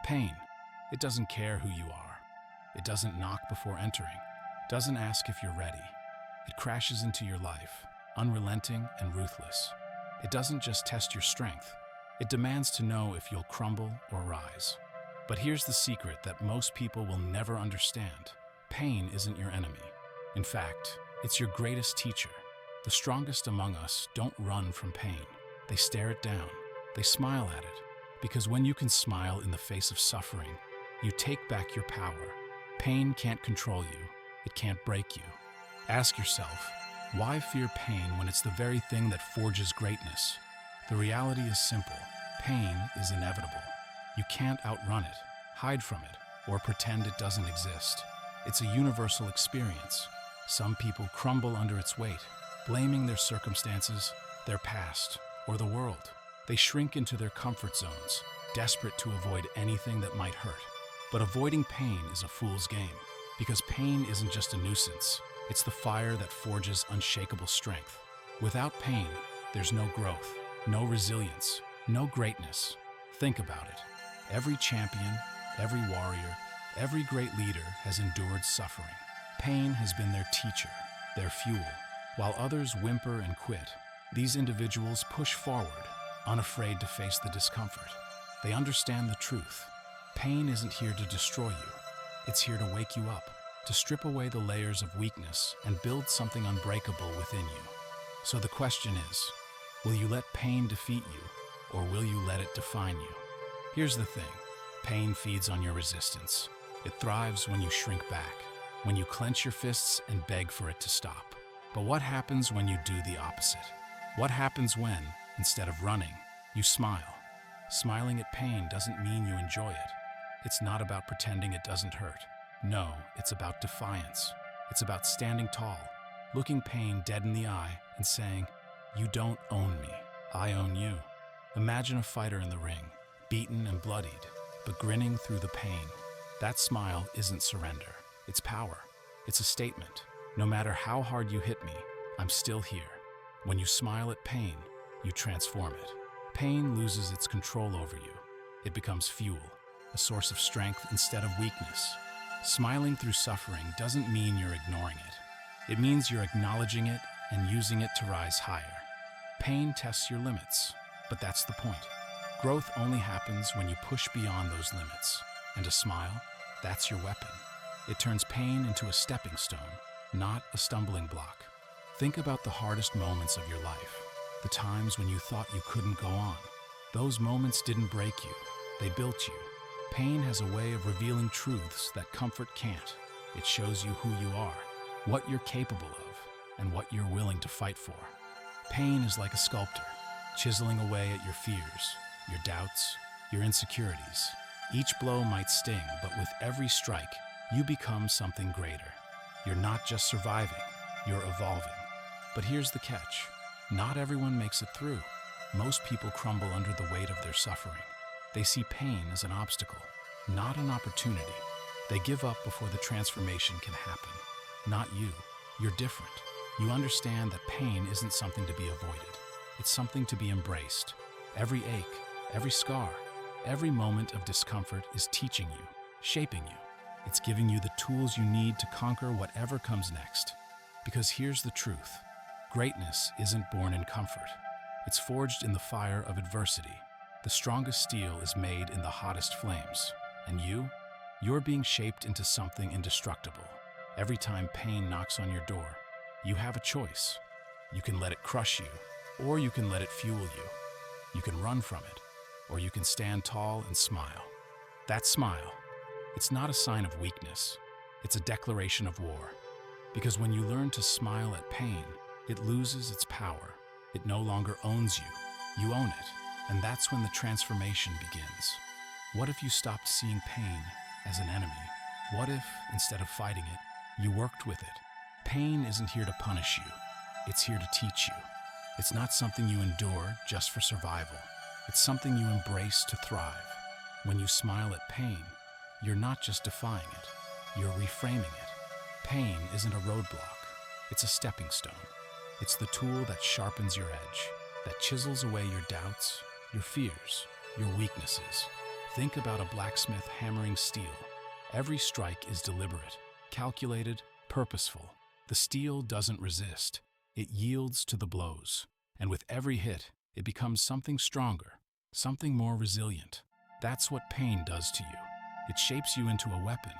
Pain. It doesn't care who you are. It doesn't knock before entering, doesn't ask if you're ready. It crashes into your life, unrelenting and ruthless. It doesn't just test your strength. It demands to know if you'll crumble or rise. But here's the secret that most people will never understand. Pain isn't your enemy. In fact, it's your greatest teacher. The strongest among us don't run from pain. They stare it down. They smile at it. Because when you can smile in the face of suffering, you take back your power. Pain can't control you. It can't break you. Ask yourself, why fear pain when it's the very thing that forges greatness? The reality is simple. Pain is inevitable. You can't outrun it, hide from it, or pretend it doesn't exist. It's a universal experience. Some people crumble under its weight, blaming their circumstances, their past, or the world. They shrink into their comfort zones, desperate to avoid anything that might hurt. But avoiding pain is a fool's game, because pain isn't just a nuisance. It's the fire that forges unshakable strength. Without pain, there's no growth, no resilience, no greatness. Think about it. Every champion, every warrior, every great leader has endured suffering. Pain has been their teacher, their fuel. While others whimper and quit, these individuals push forward, unafraid to face the discomfort. They understand the truth. Pain isn't here to destroy you. It's here to wake you up, to strip away the layers of weakness and build something unbreakable within you. So the question is, will you let pain defeat you, or will you let it define you? Here's the thing. Pain feeds on your resistance. It thrives when you shrink back, when you clench your fists and beg for it to stop. But what happens when you do the opposite? What happens when, instead of running, you smile? Smiling at pain doesn't mean you enjoy it. It's not about pretending it doesn't hurt. No, it's about defiance. It's about standing tall, looking pain dead in the eye and saying, "You don't own me, I own you." Imagine a fighter in the ring, beaten and bloodied, but grinning through the pain. That smile isn't surrender, it's power. It's a statement. No matter how hard you hit me, I'm still here. When you smile at pain, you transform it. Pain loses its control over you. It becomes fuel, a source of strength instead of weakness. Smiling through suffering doesn't mean you're ignoring it. It means you're acknowledging it and using it to rise higher. Pain tests your limits, but that's the point. Growth only happens when you push beyond those limits. And a smile, that's your weapon. It turns pain into a stepping stone, not a stumbling block. Think about the hardest moments of your life, the times when you thought you couldn't go on. Those moments didn't break you, they built you. Pain has a way of revealing truths that comfort can't. It shows you who you are, what you're capable of, and what you're willing to fight for. Pain is like a sculptor, chiseling away at your fears, your doubts, your insecurities. Each blow might sting, but with every strike, you become something greater. You're not just surviving, you're evolving. But here's the catch. Not everyone makes it through. Most people crumble under the weight of their suffering. They see pain as an obstacle, not an opportunity. They give up before the transformation can happen. Not you. You're different. You understand that pain isn't something to be avoided. It's something to be embraced. Every ache, every scar, every moment of discomfort is teaching you, shaping you. It's giving you the tools you need to conquer whatever comes next. Because here's the truth. Greatness isn't born in comfort. It's forged in the fire of adversity. The strongest steel is made in the hottest flames. And you're being shaped into something indestructible. Every time pain knocks on your door, you have a choice. You can let it crush you, or you can let it fuel you. You can run from it, or you can stand tall and smile. That smile, it's not a sign of weakness. It's a declaration of war. Because when you learn to smile at pain, it loses its power. It no longer owns you. You own it. And that's when the transformation begins. What if you stopped seeing pain as an enemy? What if, instead of fighting it, you worked with it? Pain isn't here to punish you. It's here to teach you. It's not something you endure just for survival. It's something you embrace to thrive. When you smile at pain, you're not just defying it. You're reframing it. Pain isn't a roadblock. It's a stepping stone. It's the tool that sharpens your edge, that chisels away your doubts, your fears, your weaknesses. Think about a blacksmith hammering steel. Every strike is deliberate, calculated, purposeful. The steel doesn't resist. It yields to the blows. And with every hit, it becomes something stronger, something more resilient. That's what pain does to you. It shapes you into a weapon,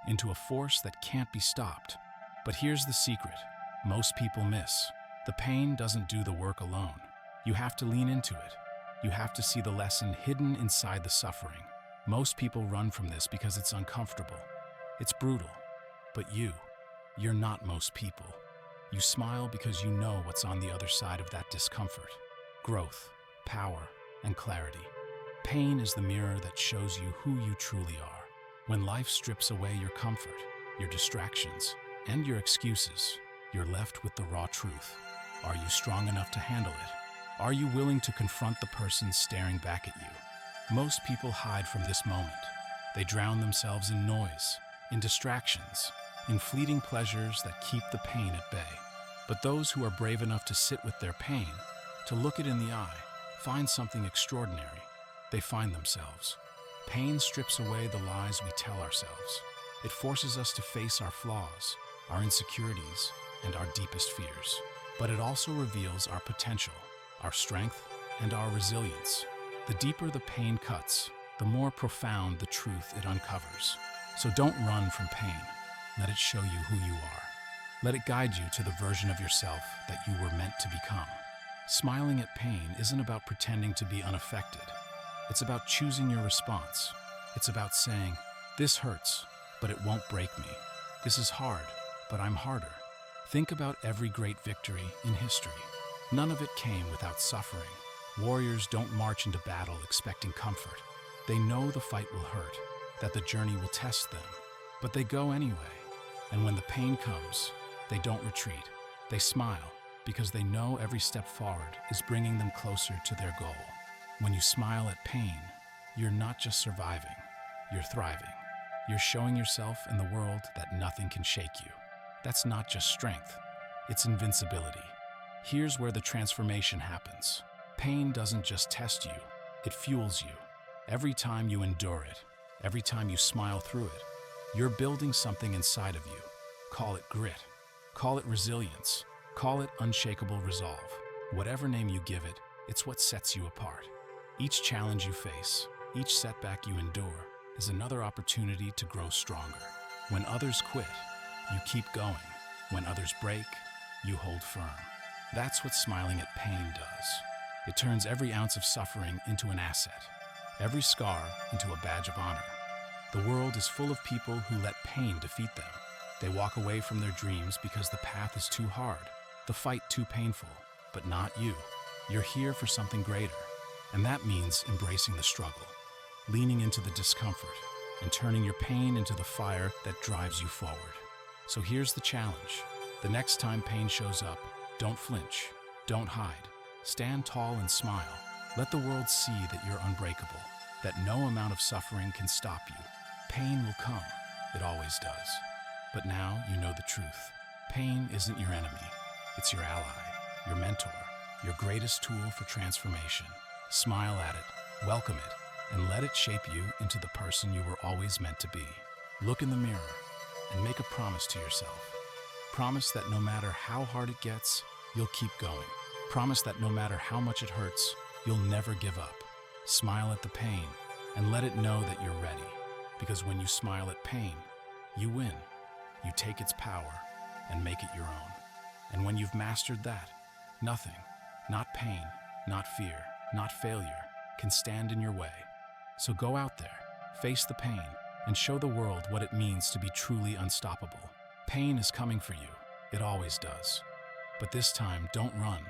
into a force that can't be stopped. But here's the secret most people miss. The pain doesn't do the work alone. You have to lean into it. You have to see the lesson hidden inside the suffering. Most people run from this because it's uncomfortable. It's brutal. But you're not most people. You smile because you know what's on the other side of that discomfort. Growth, power, and clarity. Pain is the mirror that shows you who you truly are. When life strips away your comfort, your distractions, and your excuses, you're left with the raw truth. Are you strong enough to handle it? Are you willing to confront the person staring back at you? Most people hide from this moment. They drown themselves in noise, in distractions, in fleeting pleasures that keep the pain at bay. But those who are brave enough to sit with their pain, to look it in the eye, find something extraordinary. They find themselves. Pain strips away the lies we tell ourselves. It forces us to face our flaws, our insecurities, and our deepest fears. But it also reveals our potential, our strength, and our resilience. The deeper the pain cuts, the more profound the truth it uncovers. So don't run from pain. Let it show you who you are. Let it guide you to the version of yourself that you were meant to become. Smiling at pain isn't about pretending to be unaffected. It's about choosing your response. It's about saying, "This hurts, but it won't break me. This is hard, but I'm harder." Think about every great victory in history. None of it came without suffering. Warriors don't march into battle expecting comfort. They know the fight will hurt, that the journey will test them. But they go anyway. And when the pain comes, they don't retreat. They smile because they know every step forward is bringing them closer to their goal. When you smile at pain, you're not just surviving, you're thriving. You're showing yourself and the world that nothing can shake you. That's not just strength, it's invincibility. Here's where the transformation happens. Pain doesn't just test you, it fuels you. Every time you endure it, every time you smile through it, you're building something inside of you. Call it grit, call it resilience, call it unshakable resolve. Whatever name you give it, it's what sets you apart. Each challenge you face, each setback you endure, is another opportunity to grow stronger. When others quit, you keep going. When others break, you hold firm. That's what smiling at pain does. It turns every ounce of suffering into an asset, every scar into a badge of honor. The world is full of people who let pain defeat them. They walk away from their dreams because the path is too hard, the fight too painful. But not you. You're here for something greater. And that means embracing the struggle, leaning into the discomfort, and turning your pain into the fire that drives you forward. So here's the challenge. The next time pain shows up, don't flinch, don't hide. Stand tall and smile. Let the world see that you're unbreakable, that no amount of suffering can stop you. Pain will come. It always does. But now you know the truth. Pain isn't your enemy. It's your ally, your mentor, your greatest tool for transformation. Smile at it, welcome it, and let it shape you into the person you were always meant to be. Look in the mirror and make a promise to yourself. Promise that no matter how hard it gets, you'll keep going. Promise that no matter how much it hurts, you'll never give up. Smile at the pain and let it know that you're ready. Because when you smile at pain, you win. You take its power and make it your own. And when you've mastered that, nothing, not pain, not fear, not failure, can stand in your way. So go out there, face the pain, and show the world what it means to be truly unstoppable. Pain is coming for you. It always does. But this time, don't run.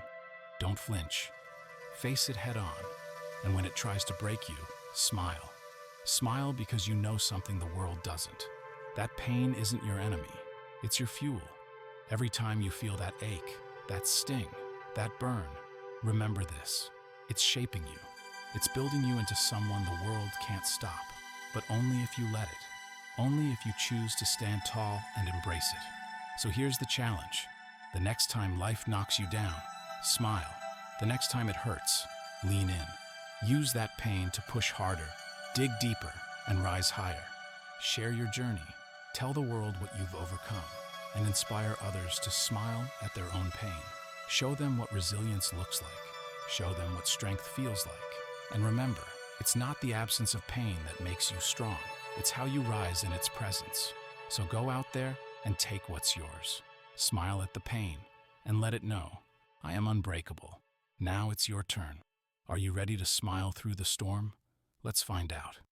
Don't flinch. Face it head on. And when it tries to break you, smile. Smile because you know something the world doesn't. That pain isn't your enemy. It's your fuel. Every time you feel that ache, that sting, that burn, remember this. It's shaping you. It's building you into someone the world can't stop, but only if you let it. Only if you choose to stand tall and embrace it. So here's the challenge. The next time life knocks you down, smile. The next time it hurts, lean in. Use that pain to push harder, Dig deeper and rise higher. Share your journey. Tell the world what you've overcome and inspire others to smile at their own pain. Show them what resilience looks like. Show them what strength feels like. And remember, it's not the absence of pain that makes you strong. It's how you rise in its presence. So go out there and take what's yours. Smile at the pain and let it know, I am unbreakable. Now it's your turn. Are you ready to smile through the storm? Let's find out.